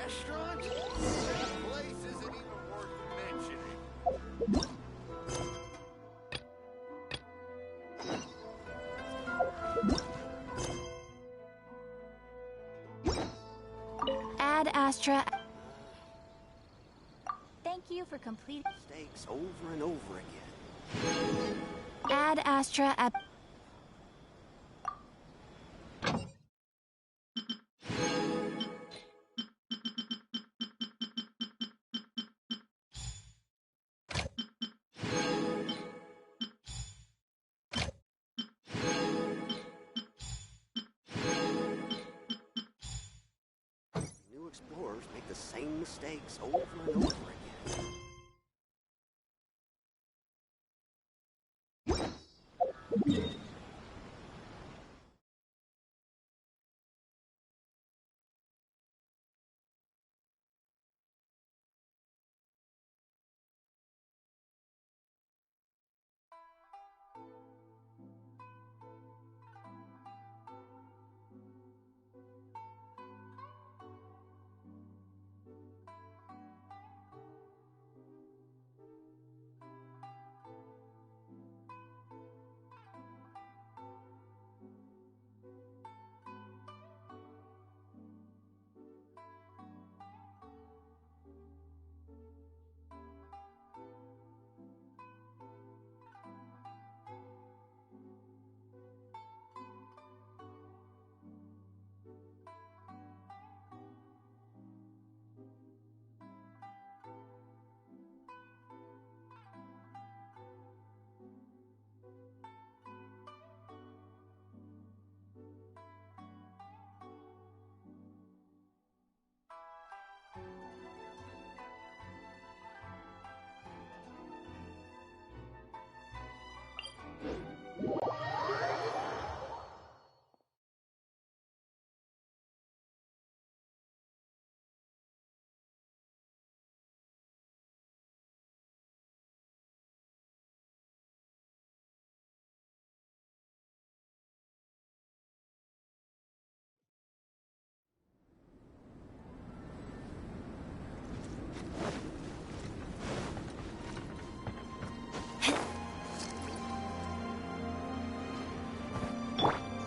restaurant? That place isn't even worth mentioning. Ad Astra. Thank you for completing. Mistakes over and over again. Ad Astra. New explorers make the same mistakes over and over again.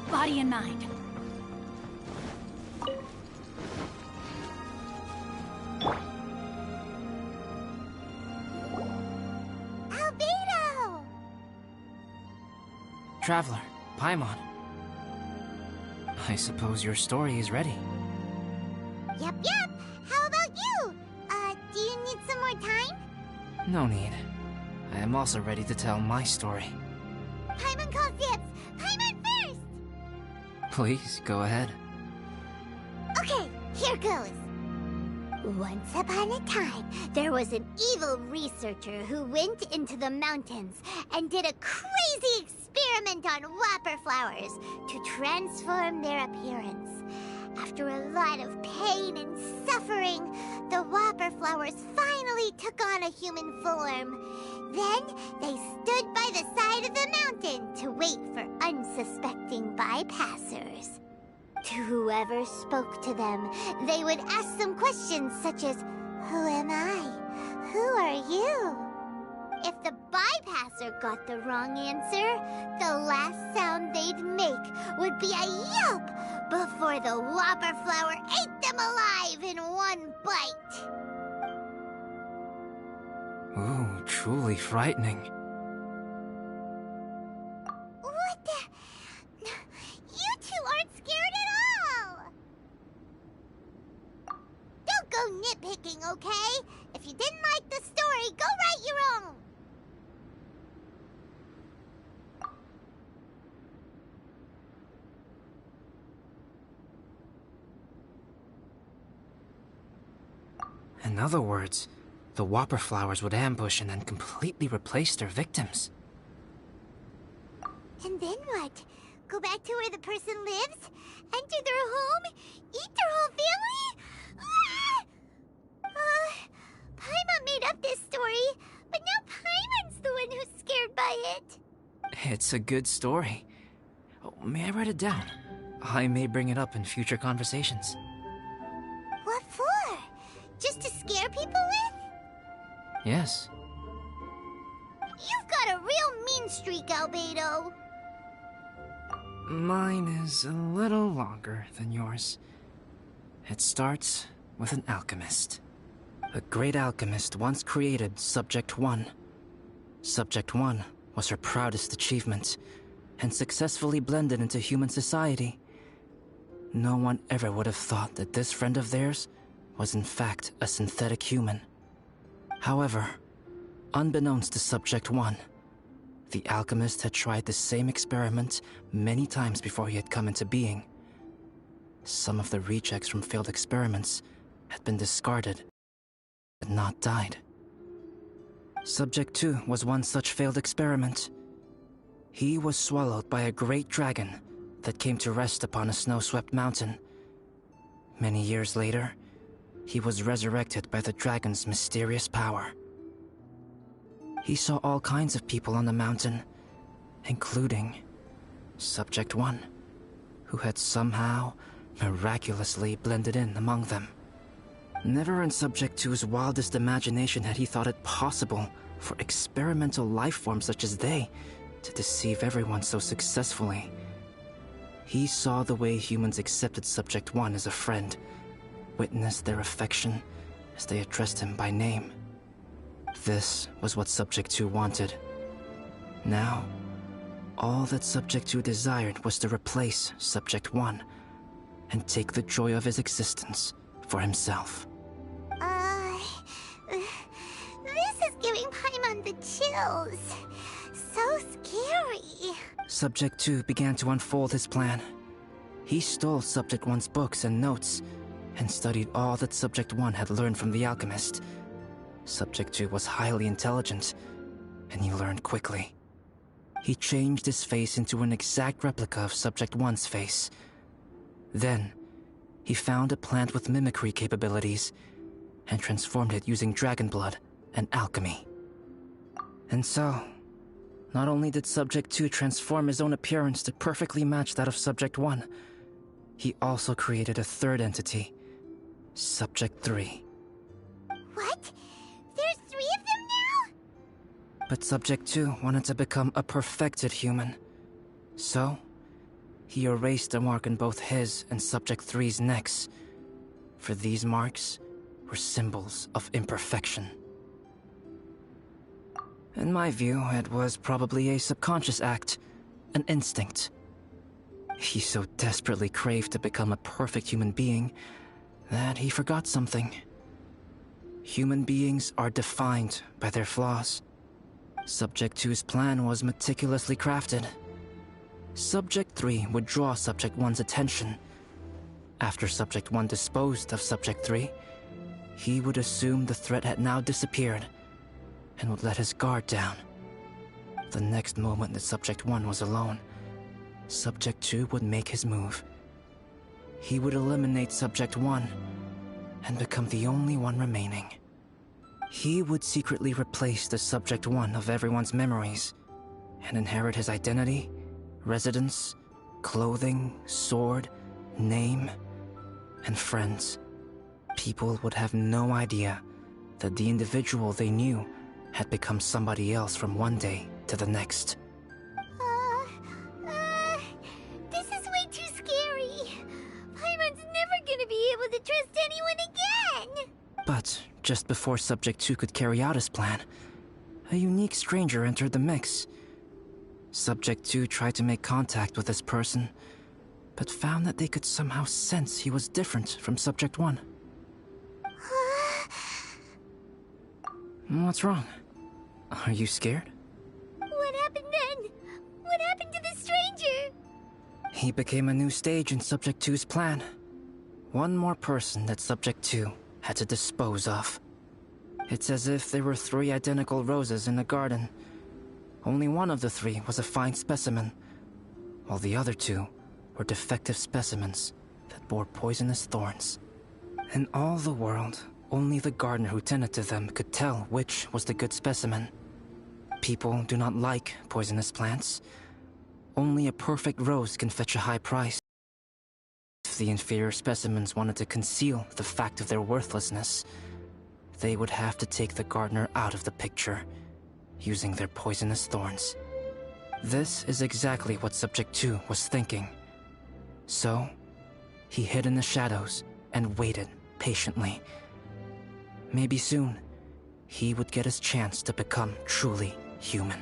Body and mind. Albedo! Traveler, Paimon. I suppose your story is ready. Yep. How about you? Do you need some more time? No need. I am also ready to tell my story. Paimon calls dibs! Paimon first! Please, go ahead. Okay, here goes. Once upon a time, there was an evil researcher who went into the mountains and did a crazy experiment on whopper flowers to transform their appearance. After a lot of pain and suffering, the whopper flowers finally took on a human form. Then they stood by the side of the mountain to wait for unsuspecting bypassers. To whoever spoke to them, they would ask them questions such as, "Who am I? Who are you?" If the bypasser got the wrong answer, the last sound they'd make would be a yelp before the whopper flower ate them alive in one bite. Ooh, truly frightening. What the? You two aren't scared at all! Don't go nitpicking, okay? If you didn't like the story, go write your own! In other words, the whopper flowers would ambush and then completely replace their victims. And then what? Go back to where the person lives? Enter their home? Eat their whole family? Paimon made up this story, but now Paimon's the one who's scared by it. It's a good story. Oh, may I write it down? I may bring it up in future conversations. What for? Just to scare people with? Yes. You've got a real mean streak, Albedo. Mine is a little longer than yours. It starts with an alchemist. A great alchemist once created Subject 1. Subject 1 was her proudest achievement, and successfully blended into human society. No one ever would have thought that this friend of theirs was in fact a synthetic human. However, unbeknownst to Subject 1, the alchemist had tried the same experiment many times before he had come into being. Some of the rejects from failed experiments had been discarded, but not died. Subject 2 was one such failed experiment. He was swallowed by a great dragon that came to rest upon a snow-swept mountain. Many years later, he was resurrected by the dragon's mysterious power. He saw all kinds of people on the mountain, including Subject 1, who had somehow miraculously blended in among them. Never in Subject 2's wildest imagination had he thought it possible for experimental life forms such as they to deceive everyone so successfully. He saw the way humans accepted Subject 1 as a friend, witnessed their affection as they addressed him by name. This was what Subject 2 wanted. Now, all that Subject 2 desired was to replace Subject 1 and take the joy of his existence for himself. This is giving Paimon the chills. So scary. Subject 2 began to unfold his plan. He stole Subject 1's books and notes, and studied all that Subject 1 had learned from the alchemist. Subject 2 was highly intelligent, and he learned quickly. He changed his face into an exact replica of Subject 1's face. Then, he found a plant with mimicry capabilities, and transformed it using dragon blood and alchemy. And so, not only did Subject 2 transform his own appearance to perfectly match that of Subject 1, he also created a third entity, Subject 3. What? There's 3 of them now? But Subject 2 wanted to become a perfected human. So, he erased a mark in both his and Subject 3's necks. For these marks were symbols of imperfection. In my view, it was probably a subconscious act, an instinct. He so desperately craved to become a perfect human being that he forgot something. Human beings are defined by their flaws. Subject 2's plan was meticulously crafted. Subject 3 would draw Subject 1's attention. After Subject 1 disposed of Subject 3, he would assume the threat had now disappeared and would let his guard down. The next moment that Subject 1 was alone, Subject 2 would make his move. He would eliminate Subject 1 and become the only one remaining. He would secretly replace the Subject 1 of everyone's memories and inherit his identity, residence, clothing, sword, name, and friends. People would have no idea that the individual they knew had become somebody else from one day to the next. This is way too scary. Paimon's never gonna be able to trust anyone again. But just before Subject 2 could carry out his plan, a unique stranger entered the mix. Subject 2 tried to make contact with this person, but found that they could somehow sense he was different from Subject 1. What's wrong? Are you scared? What happened then? What happened to the stranger? He became a new stage in Subject 2's plan. One more person that Subject 2 had to dispose of. It's as if there were 3 identical roses in a garden. Only one of the 3 was a fine specimen, while the other 2 were defective specimens that bore poisonous thorns. In all the world, only the gardener who tended to them could tell which was the good specimen. People do not like poisonous plants. Only a perfect rose can fetch a high price. If the inferior specimens wanted to conceal the fact of their worthlessness, they would have to take the gardener out of the picture, using their poisonous thorns. This is exactly what Subject 2 was thinking. So, he hid in the shadows and waited patiently. Maybe soon, he would get his chance to become truly human.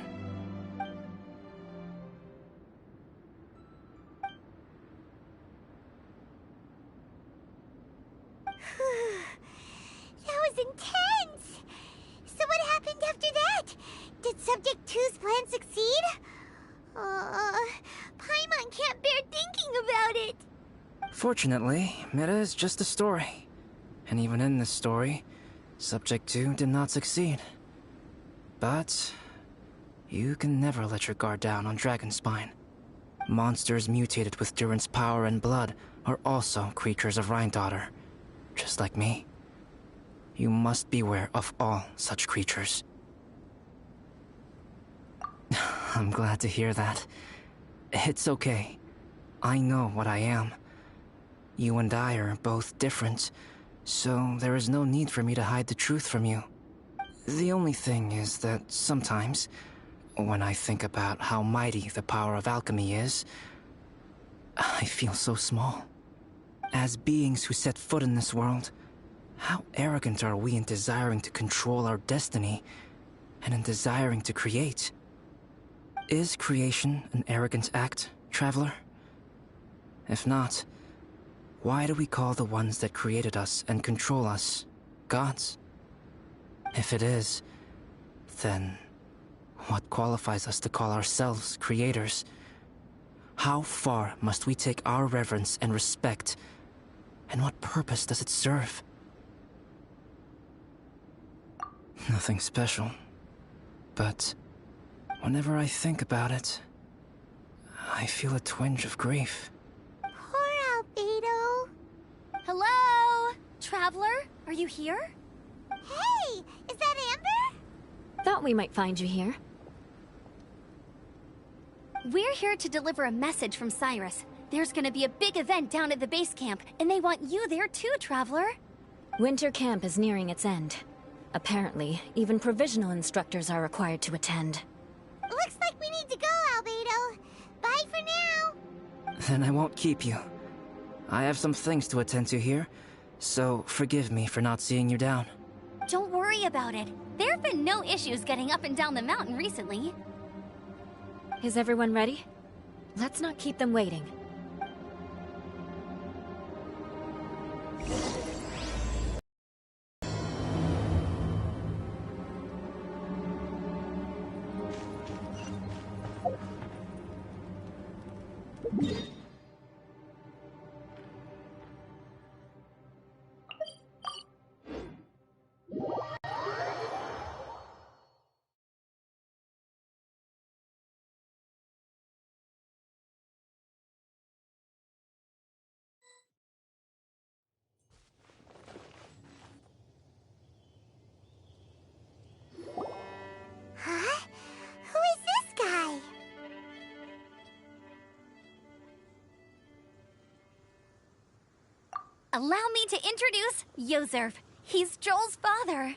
That was intense! So what happened after that? Did Subject 2's plan succeed? Paimon can't bear thinking about it! Fortunately, Meta is just a story. And even in this story, Subject 2 did not succeed. But you can never let your guard down on Dragonspine. Monsters mutated with Durin's power and blood are also creatures of Rhine-Daughter, just like me. You must beware of all such creatures. I'm glad to hear that. It's okay. I know what I am. You and I are both different, so there is no need for me to hide the truth from you. The only thing is that sometimes, when I think about how mighty the power of alchemy is, I feel so small. As beings who set foot in this world, how arrogant are we in desiring to control our destiny, and in desiring to create? Is creation an arrogant act, Traveler? If not, why do we call the ones that created us and control us gods? If it is, then what qualifies us to call ourselves creators? How far must we take our reverence and respect, and what purpose does it serve? Nothing special, but whenever I think about it, I feel a twinge of grief. Poor Albedo. Hello? Traveler, are you here? Hey, is that Amber? Thought we might find you here. We're here to deliver a message from Cyrus. There's gonna be a big event down at the base camp, and they want you there too, Traveler. Winter camp is nearing its end. Apparently, even provisional instructors are required to attend. Looks like we need to go, Albedo. Bye for now. Then I won't keep you. I have some things to attend to here, so forgive me for not seeing you down. Don't worry about it. There have been no issues getting up and down the mountain recently. Is everyone ready? Let's not keep them waiting. Huh? Who is this guy? Allow me to introduce Yozerf. He's Joel's father.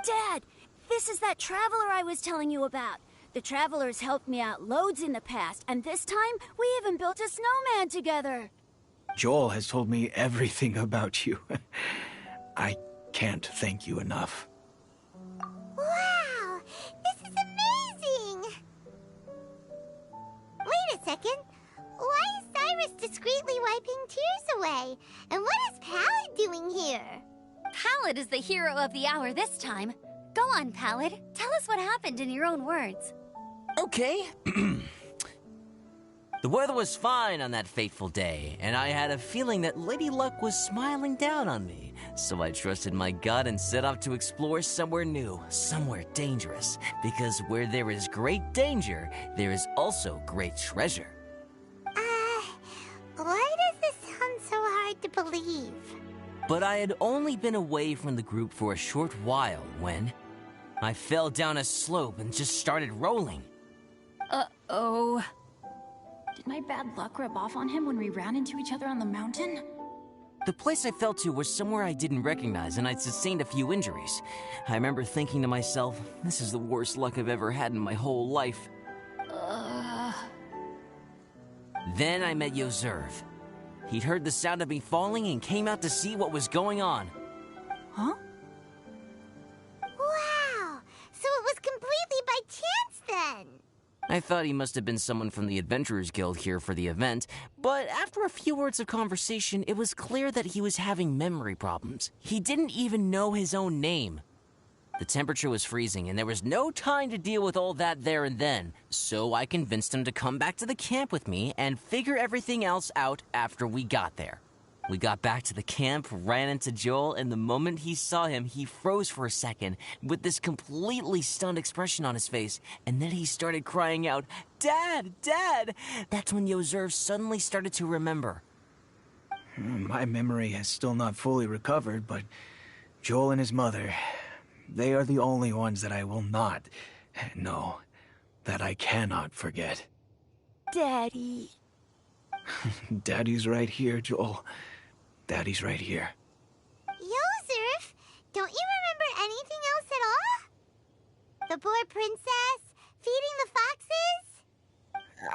Dad, this is that traveler I was telling you about. The traveler's helped me out loads in the past, and this time we even built a snowman together. Joel has told me everything about you. I can't thank you enough. Wow, this is amazing! Wait a second. Why is Cyrus discreetly wiping tears away? And what is Pallid doing here? Pallid is the hero of the hour this time. Go on, Pallid. Tell us what happened in your own words. Okay. The weather was fine on that fateful day, and I had a feeling that Lady Luck was smiling down on me. So I trusted my gut and set off to explore somewhere new, somewhere dangerous. Because where there is great danger, there is also great treasure. Why does this sound so hard to believe? But I had only been away from the group for a short while when I fell down a slope and just started rolling. Uh-oh. Did my bad luck rub off on him when we ran into each other on the mountain? The place I fell to was somewhere I didn't recognize, and I'd sustained a few injuries. I remember thinking to myself, this is the worst luck I've ever had in my whole life. Then I met Yoserv. He'd heard the sound of me falling and came out to see what was going on. Huh? Wow! So it was completely by chance then! I thought he must have been someone from the Adventurers Guild here for the event, but after a few words of conversation, it was clear that he was having memory problems. He didn't even know his own name. The temperature was freezing, and there was no time to deal with all that there and then, so I convinced him to come back to the camp with me and figure everything else out after we got there. We got back to the camp, ran into Joel, and the moment he saw him, he froze for a second with this completely stunned expression on his face, and then he started crying out, "Dad! Dad!" That's when Yoserv suddenly started to remember. My memory has still not fully recovered, but Joel and his mother, they are the only ones that I will not, no, that I cannot forget. Daddy. Daddy's right here, Joel. Daddy's right here. Yoserv, don't you remember anything else at all? The poor princess? Feeding the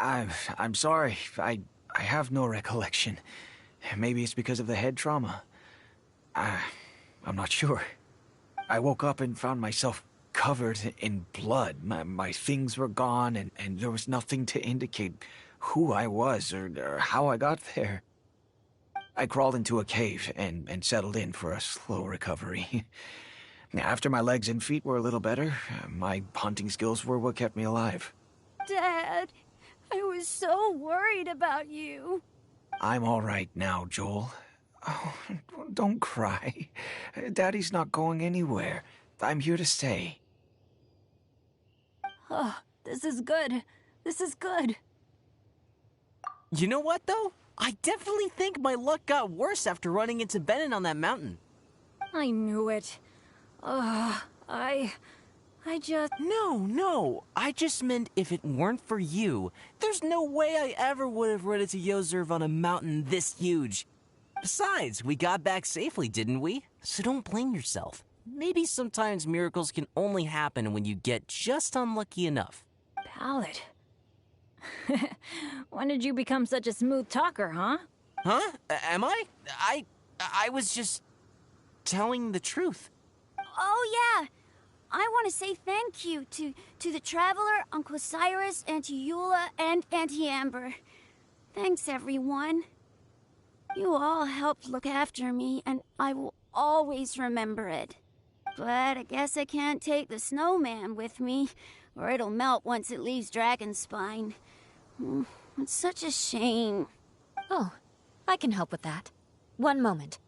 foxes? I'm sorry. I have no recollection. Maybe it's because of the head trauma. I'm not sure. I woke up and found myself covered in blood. My things were gone, and there was nothing to indicate who I was or how I got there. I crawled into a cave and settled in for a slow recovery. After my legs and feet were a little better, my hunting skills were what kept me alive. Dad, I was so worried about you. I'm all right now, Joel. Oh, don't cry. Daddy's not going anywhere. I'm here to stay. Oh, this is good. This is good. You know what, though? I definitely think my luck got worse after running into Benin on that mountain. I knew it. I just... No. I just meant if it weren't for you, there's no way I ever would have run into Yoserv on a mountain this huge. Besides, we got back safely, didn't we? So don't blame yourself. Maybe sometimes miracles can only happen when you get just unlucky enough. Ballad. When did you become such a smooth talker, huh? Huh? Am I? I was just telling the truth. Oh, yeah. I want to say thank you to the Traveler, Uncle Cyrus, Auntie Eula, and Auntie Amber. Thanks, everyone. You all helped look after me, and I will always remember it. But I guess I can't take the snowman with me, or it'll melt once it leaves Dragonspine. It's such a shame. Oh, I can help with that. One moment.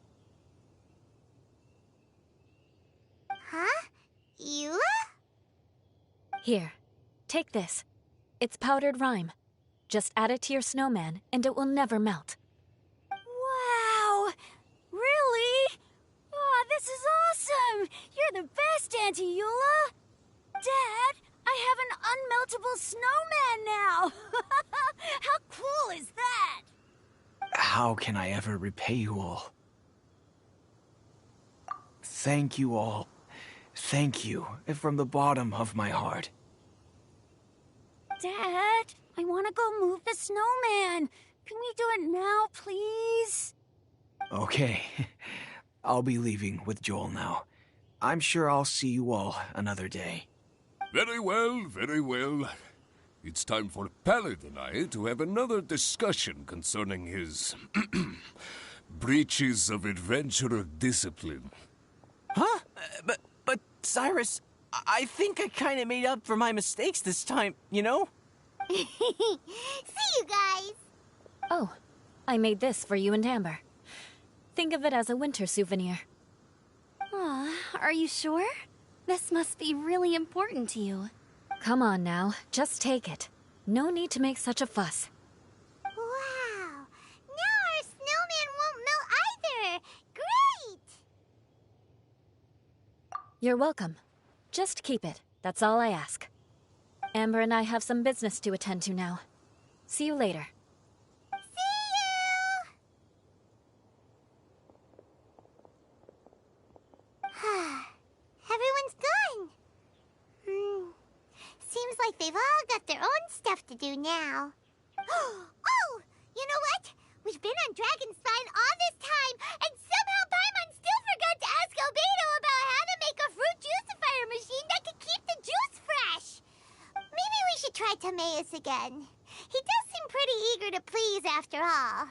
Huh? Eula? Here, take this. It's powdered rime. Just add it to your snowman, and it will never melt. Wow! Really? Oh, this is awesome! You're the best, Auntie Eula! Dad, I have an unmeltable snowman now! How cool is that? How can I ever repay you all? Thank you all. Thank you from the bottom of my heart. Dad, I want to go move the snowman. Can we do it now, please? Okay. I'll be leaving with Joel now. I'm sure I'll see you all another day. Very well, very well. It's time for Pallid and I to have another discussion concerning his breaches of adventurer discipline. Huh? But Cyrus, I think I kind of made up for my mistakes this time, you know? See you guys! Oh, I made this for you and Amber. Think of it as a winter souvenir. Aw, are you sure? This must be really important to you. Come on now, just take it. No need to make such a fuss. Wow! Now our snowman won't melt either! Great! You're welcome. Just keep it. That's all I ask. Amber and I have some business to attend to now. See you later. See you! they've all got their own stuff to do now. Oh! You know what? We've been on Dragonspine all this time, and somehow Paimon still forgot to ask Albedo about how to make a fruit juicifier machine that could keep the juice fresh. Maybe we should try Timaeus again. He does seem pretty eager to please after all.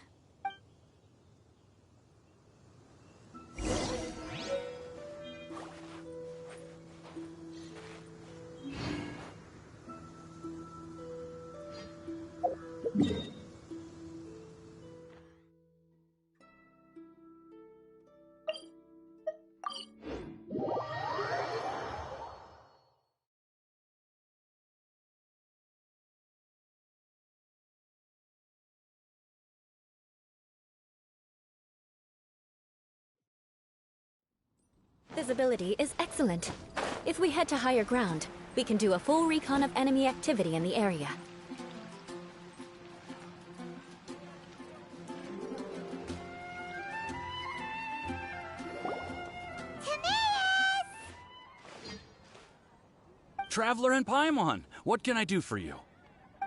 Visibility is excellent. If we head to higher ground, we can do a full recon of enemy activity in the area. Traveler and Paimon, what can I do for you?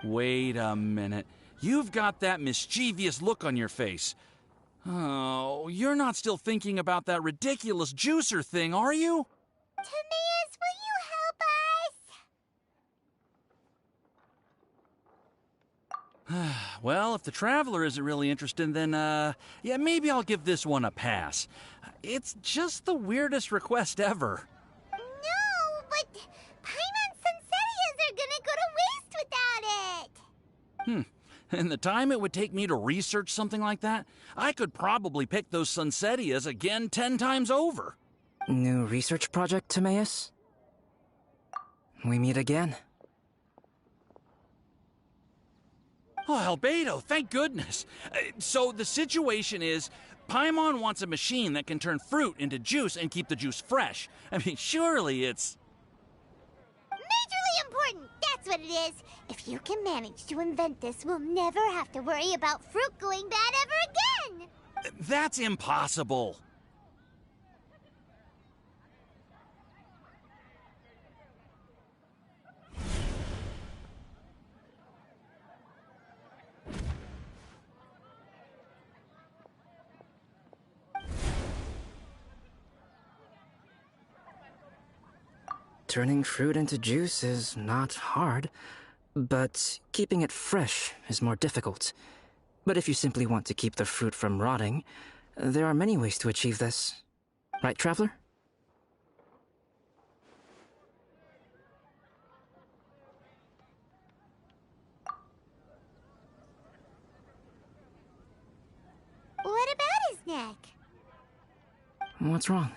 Wait a minute. You've got that mischievous look on your face. Oh, you're not still thinking about that ridiculous juicer thing, are you? Timaeus, will you help us? Well, if the Traveler isn't really interested, then, yeah, maybe I'll give this one a pass. It's just the weirdest request ever. No, but Paimon's Sunsettias are gonna go to waste without it. And the time it would take me to research something like that, I could probably pick those Sunsettias again 10 times over. New research project, Timaeus? We meet again. Oh, Albedo, thank goodness. So the situation is, Paimon wants a machine that can turn fruit into juice and keep the juice fresh. I mean, surely it's... Majorly important, that's what it is. If you can manage to invent this, we'll never have to worry about fruit going bad ever again. That's impossible. Turning fruit into juice is not hard, but keeping it fresh is more difficult. But if you simply want to keep the fruit from rotting, there are many ways to achieve this. Right, Traveler? What about his neck? What's wrong?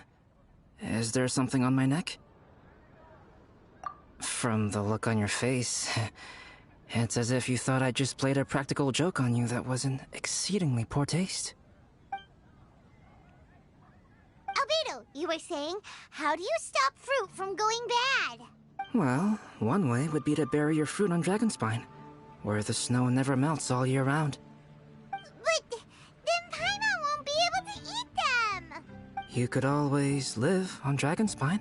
Is there something on my neck? From the look on your face, it's as if you thought I just played a practical joke on you that was in exceedingly poor taste. Albedo, you were saying, how do you stop fruit from going bad? Well, one way would be to bury your fruit on Dragonspine, where the snow never melts all year round. But then Paimon won't be able to eat them! You could always live on Dragonspine.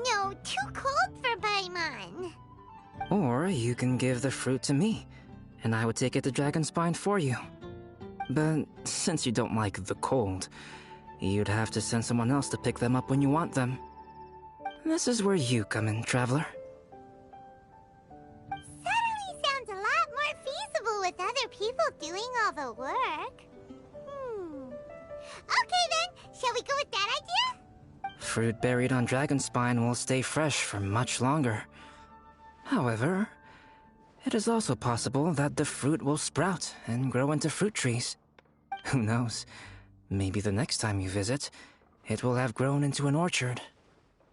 No, too cold for Paimon. Or you can give the fruit to me, and I would take it to Dragonspine for you. But since you don't like the cold, you'd have to send someone else to pick them up when you want them. This is where you come in, Traveler. Suddenly sounds a lot more feasible with other people doing all the work. Okay then, shall we go with that idea? Fruit buried on Dragonspine will stay fresh for much longer. However, it is also possible that the fruit will sprout and grow into fruit trees. Who knows? Maybe the next time you visit, it will have grown into an orchard.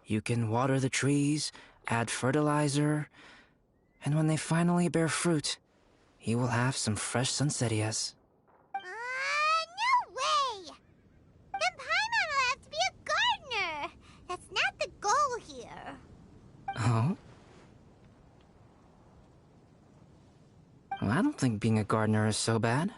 You can water the trees, add fertilizer, and when they finally bear fruit, you will have some fresh Sunsettias. No way! Then Paimon will have to be a gardener. That's not the goal here. Oh? Well, I don't think being a gardener is so bad.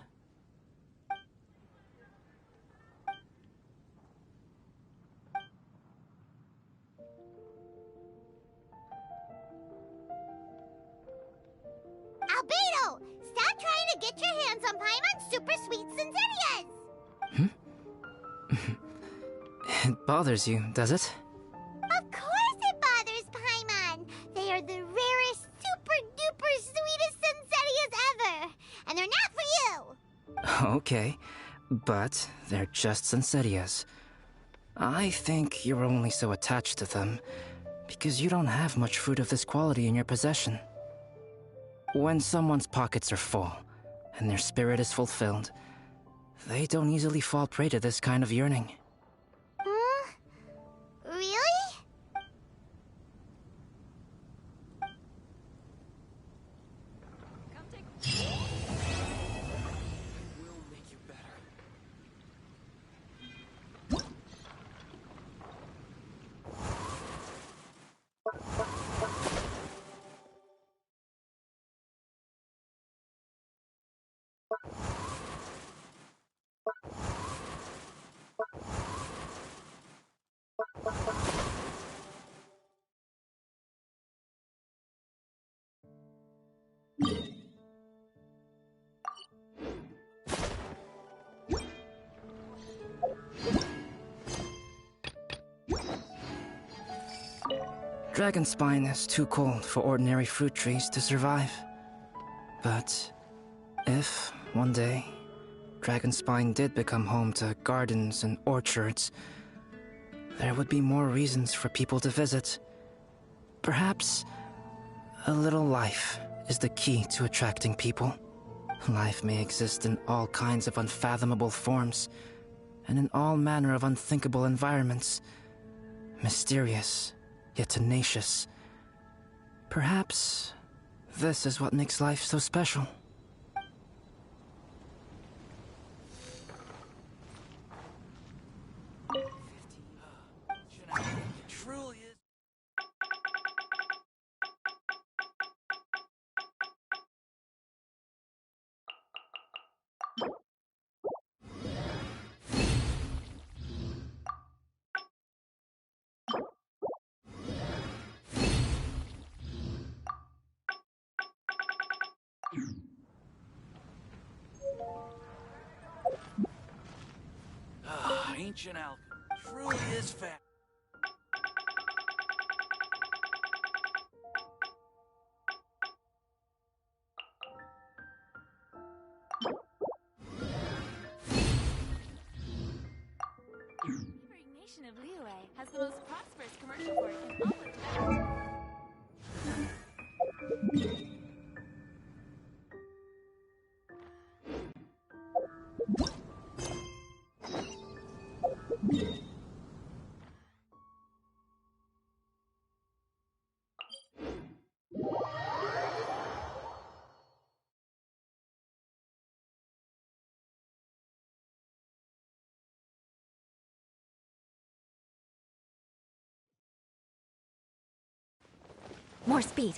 It bothers you, does it? Of course it bothers Paimon. They are the rarest, super-duper sweetest Sunsetias ever. And they're not for you. Okay, but they're just Sunsetias. I think you're only so attached to them because you don't have much fruit of this quality in your possession. When someone's pockets are full and their spirit is fulfilled, they don't easily fall prey to this kind of yearning. Really? We'll make you better. Dragonspine is too cold for ordinary fruit trees to survive. But if, one day, Dragonspine did become home to gardens and orchards, there would be more reasons for people to visit. Perhaps a little life is the key to attracting people. Life may exist in all kinds of unfathomable forms, and in all manner of unthinkable environments. Mysterious, yet tenacious. Perhaps this is what makes life so special. It truly is. Ancient alchemy truly is fat. Nation of Liyue has the most prosperous commercial port in all of Tibet. More speed.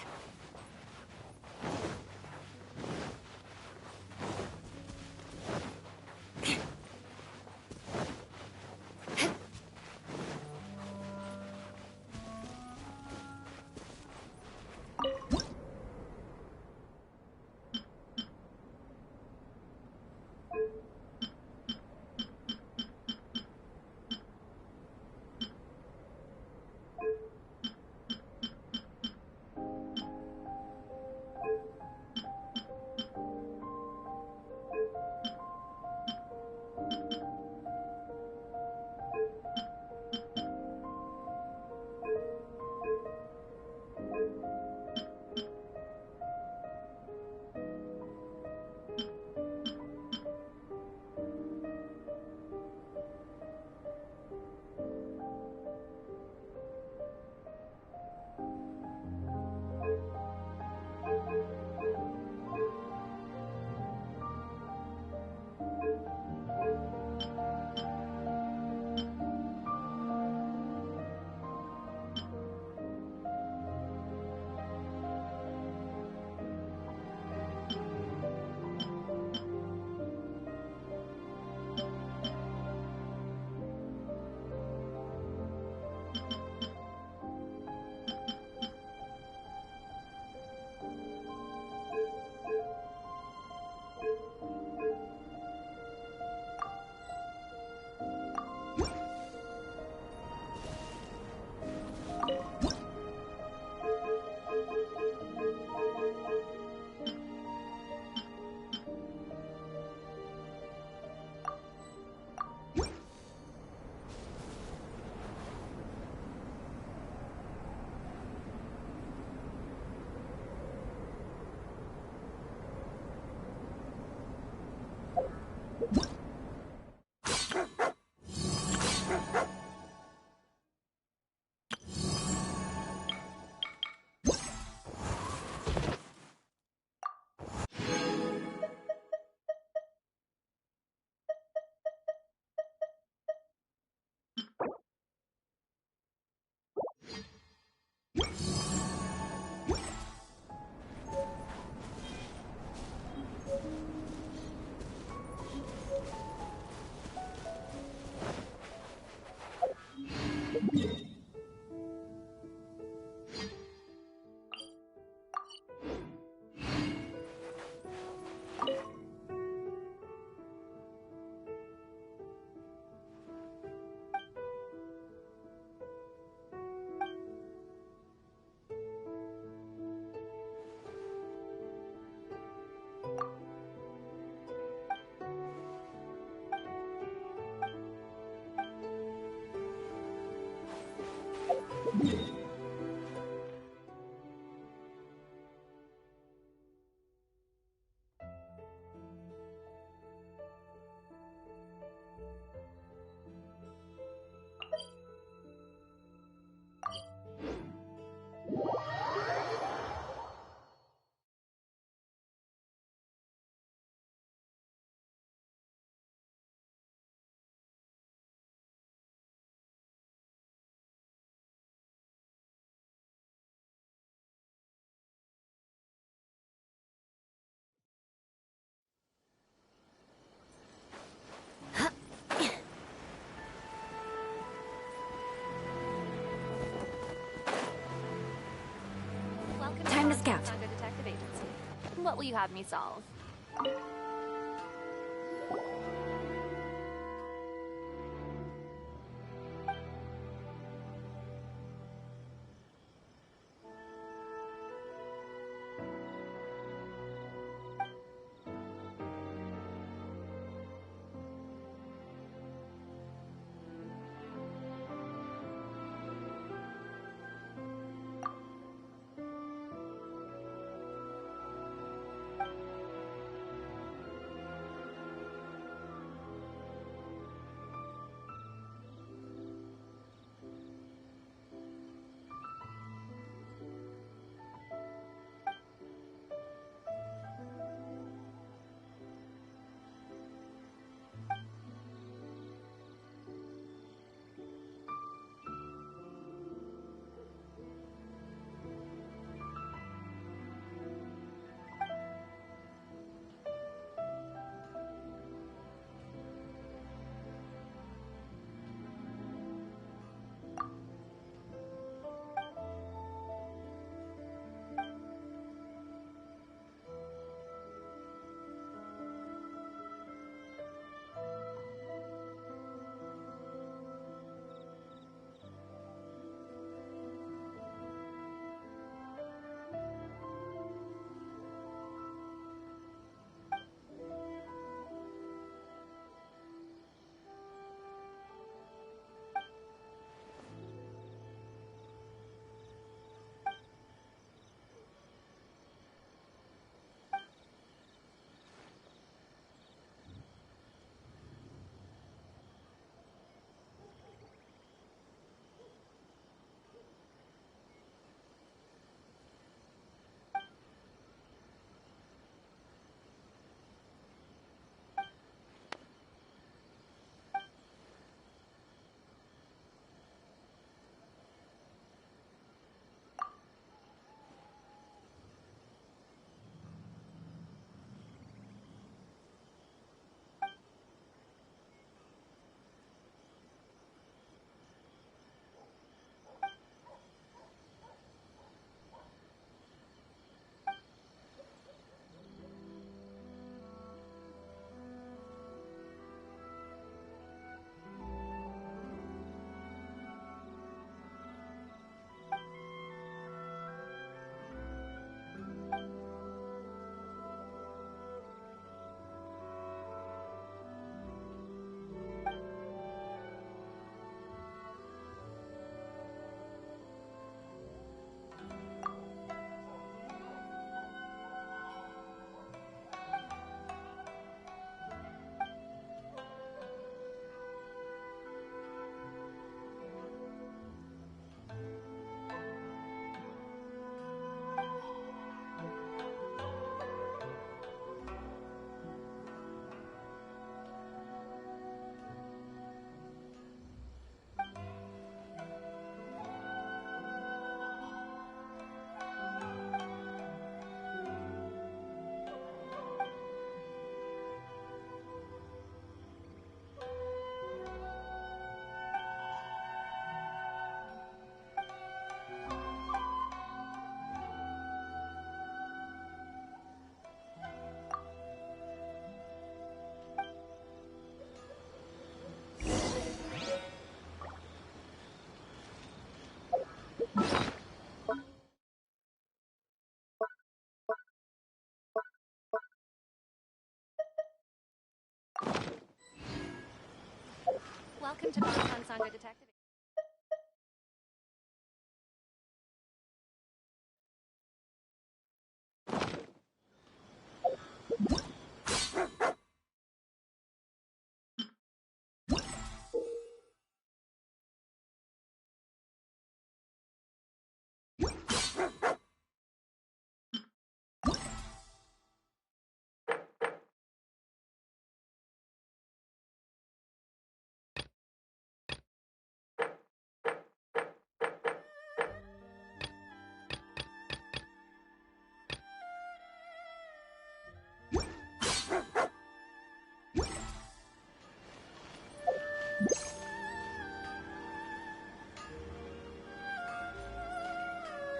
Time to scout. Detective Agency. What will you have me solve? Welcome to Bonton Sangha Detective.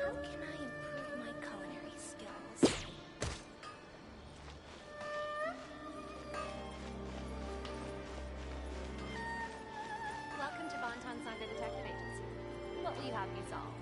How can I improve my culinary skills? Welcome to Bonton Sangha Detective Agency. What will you have me solve?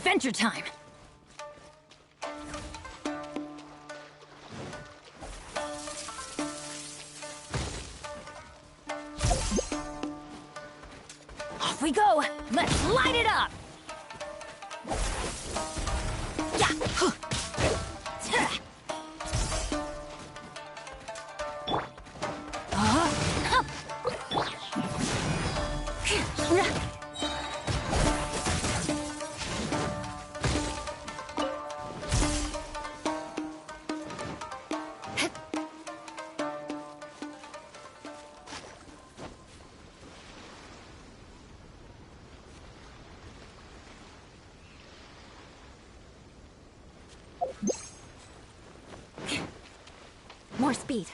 Adventure time! Off we go! Let's light it up! Yeah! More speed.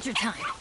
adventure time!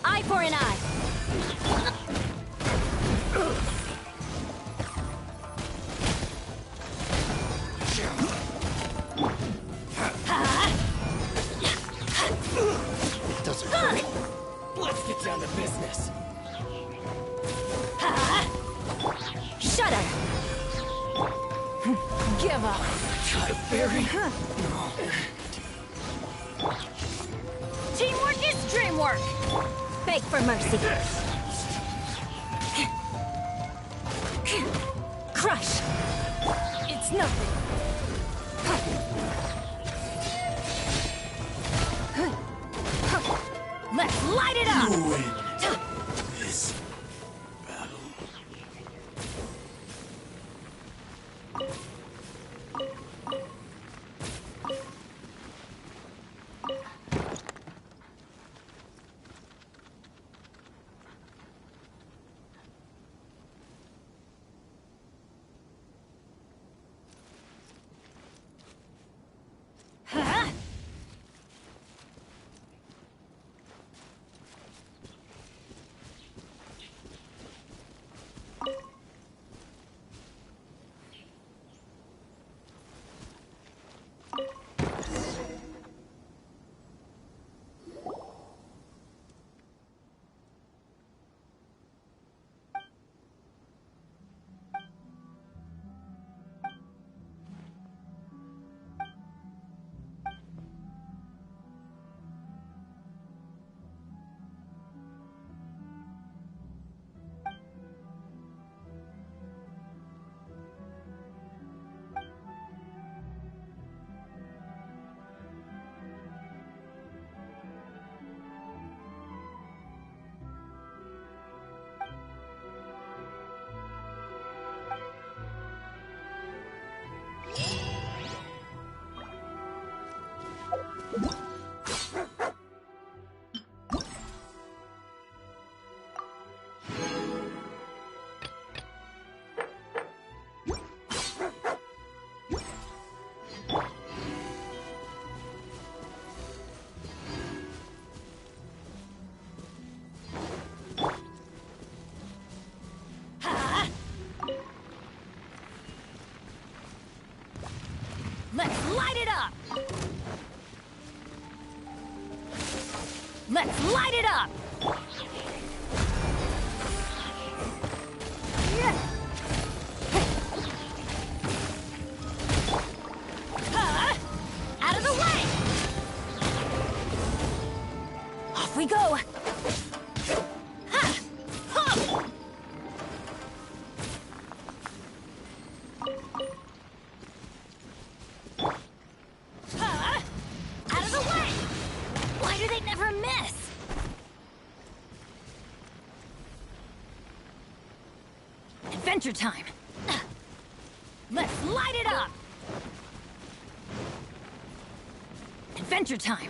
Eye for an eye. It doesn't hurt. Let's get down to business. Shut her! Give up! Try Barry. Teamwork is dreamwork. Beg for mercy. Crush! It's nothing. Let's light it up. You win this battle. Let's light it up! Out of the way! Off we go! Out of the way! Why do they never miss? Adventure time! Let's light it up! Adventure time!